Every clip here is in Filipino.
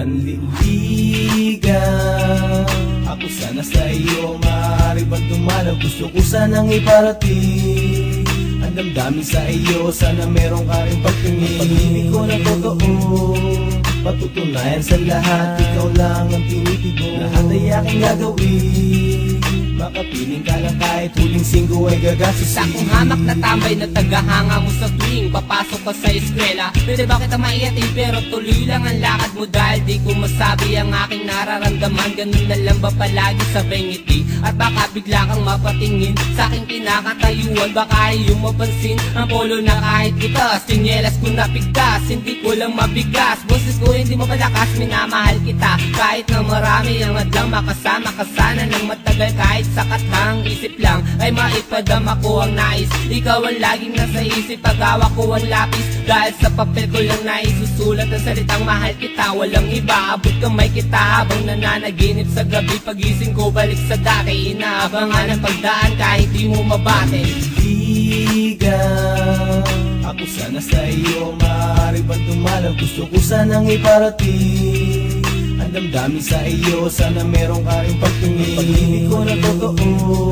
panliligaw. Ako sana sa iyo, maaari bang dumalaw? Gusto ko sanang iparating ang damdamin sa iyo, sana meron ka rin pagtingin. Pag-ibig ko na totoo, patutunayan sa lahat. Ikaw lang ang tinitibo, lahat ay aking gagawin. Makapiling ka lang kahit huling singgo ay gagastusin. Sa akong hamak na tambay na tagahanga mo sa tuwing papasok ka sa eskwela. Pwede ba kita maiyatin pero tuloy lang ang lakad mo, dahil di ko masabi ang aking nararamdaman. Ganun na lang ba palagi sabay ngiti? At baka bigla kang mapatingin sa aking kinakatayuan, baka iyong mapansin ang polo na kahit butas, sinyelas ko napigtas, hindi ko lang mabigas. Boses ko hindi mapalakas, minamahal kita kahit na marami ang hadlang. Makasama ka sana ng matagal, kahit sakat ng isip lang ay maipadama ko ang nais. Ikaw ang laging nasa isip pag hawak ko ang lapis, dahil sa papel ko lang naisusulat ang salitang mahal kita. Walang iba, abot kamay kita habang nananaginip sa gabi. Pagising ko balik sa dati, inaabangan ang pagdaan kahit di mo mabate. Ligaw, ako sana sa iyo, maaari bang dumalaw? Gusto ko sanang iparating ang damdamin sa iyo, sana meron ka rin pagtingin. Pag-ibig ko na totoo,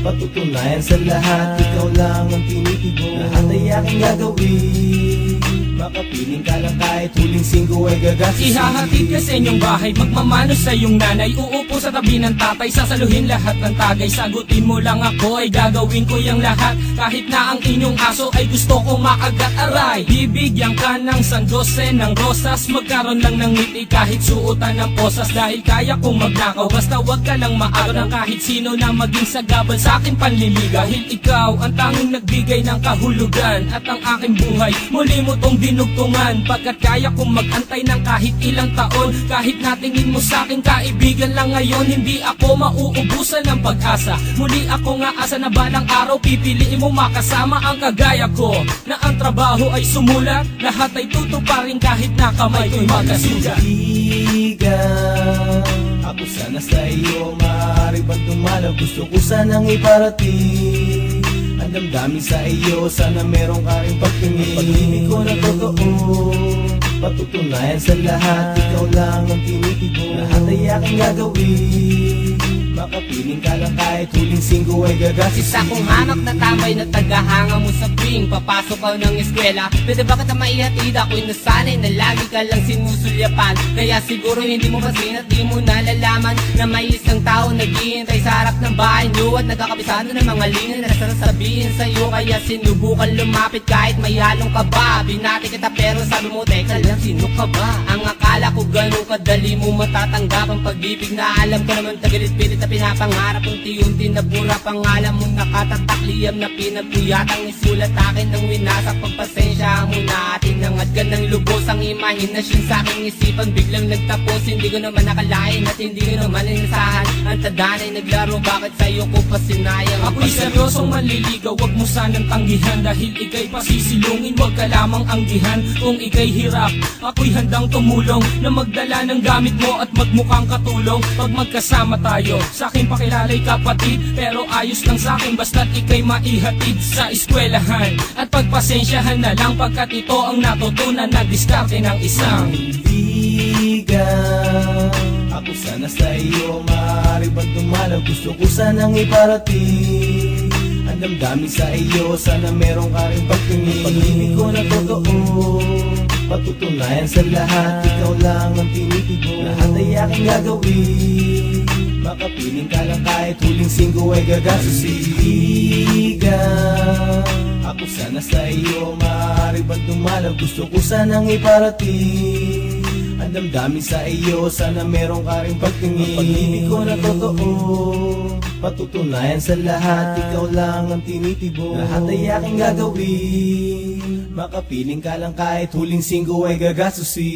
patutunayan sa lahat. Ikaw lang ang tinitibo, lahat ay aking gagawin. Makapiling ka lang kahit huling singgo ay gagastusin. Ihahatid ka sa inyong bahay, magmamano sa iyong nanay. Uupo sa tabi ng tatay, sasaluhin lahat ng tagay. Sagutin mo lang ako, ay gagawin ko yung lahat. Kahit na ang inyong aso ay gusto kong makagat, aray. Bibigyan ka ng San Jose ng rosas, magkaroon lang ng ngiti kahit suotan ng posas. Dahil kaya kong magnakaw, basta wag ka lang maagaw ng kahit sino na maging sagabal sa aking panliligaw. Dahil ikaw ang tanging nagbigay ng kahulugan, at ang aking buhay muli mo tong dinugtungan. Pagkat kaya kong magantay ng kahit ilang taon, kahit natingin mo sa aking kaibigan lang ngayon, hindi ako mauubusan ng pag-asa. Muli ako nga asa na balang araw pipiliin mo makasama ang kagaya ko, na ang trabaho ay sumulat, lahat ay tutuparin kahit na kamay ko'y magkasugat. Ligaw, ako sana sa iyo, maaari bang dumalaw? Gusto ko sanang iparating ang damdamin sa iyo, sana meron ka rin pagtingin. Pag-ibig ko na totoo, patutunayan sa lahat. Ikaw lang ang tinitibo, lahat ay aking gagawin. Makapiling ka lang kahit huling singgo ay gagastusin. Isa kong hamak na tambay na tagahanga mo sa tuwing papasok ka ng eskwela. Pwede ba kita maihatid? Ako'y nasanay na lagi ka lang sinusulyapan, kaya siguro hindi mo pasin at di mo nalalaman na may isang tao naghihintay sa harap ng bahay niyo, at nagkakabisado ng mga linya na sasabihin sa'yo. Kaya sinubukan lumapit kahit may halong kaba. Binati kita pero sabi mo, teka lang, sino ka ba? Ang akala ko ganun kadali mo matatanggap ang pag-ibig na alam ko naman tagalit-pilit na pinapangarap. Unti-unti na bura pangalan mo, nakatatak liyam na pinagpuyatang isulat akin ng winasak. Pagpasensya mo na atin nangad ka ng lubos ang imahinasyon sa aking isipan, biglang nagtapos. Hindi ko naman nakalain at hindi ko naman inasahan ang tadanay naglaro, bakit sa'yo ko pa sinayang? Ako'y seryosong manliligaw, wag mo sanang tanggihan, dahil ika'y pasisilungin, wag ka lamang anggihan. Kung ika'y hirap, ako'y handang tumulong na magdala ng gamit mo at magmukhang katulong. Pag magkasama tayo, sa'king pakilalay kapatid, pero ayos lang sa'kin basta't ika'y maihatid sa eskwelahan. At pagpasensyahan na lang pagkat ito ang natutunan na diskarte ng isang ligaw. Ako sana sa iyo, maaari bang dumalaw? Gusto ko sanang iparating ang damdamin sa iyo, sana meron ka rin pagtingin. Pag-ibig ko na totoo, patutunayan sa lahat. Ikaw lang ang tinitibo, lahat ay aking gagawin. Makapiling ka lang kahit huling singgo ay gagastusin. Ligaw, ako sana sa iyo, maaari bang dumalaw? Gusto ko sanang iparating ang damdamin sa iyo, sana meron ka rin pagtingin. Pag-ibig ko na totoo, patutunayan sa lahat. Ikaw lang ang tinitibo, lahat ay aking gagawin. Makapiling ka lang kahit huling singgo ay gagastusin.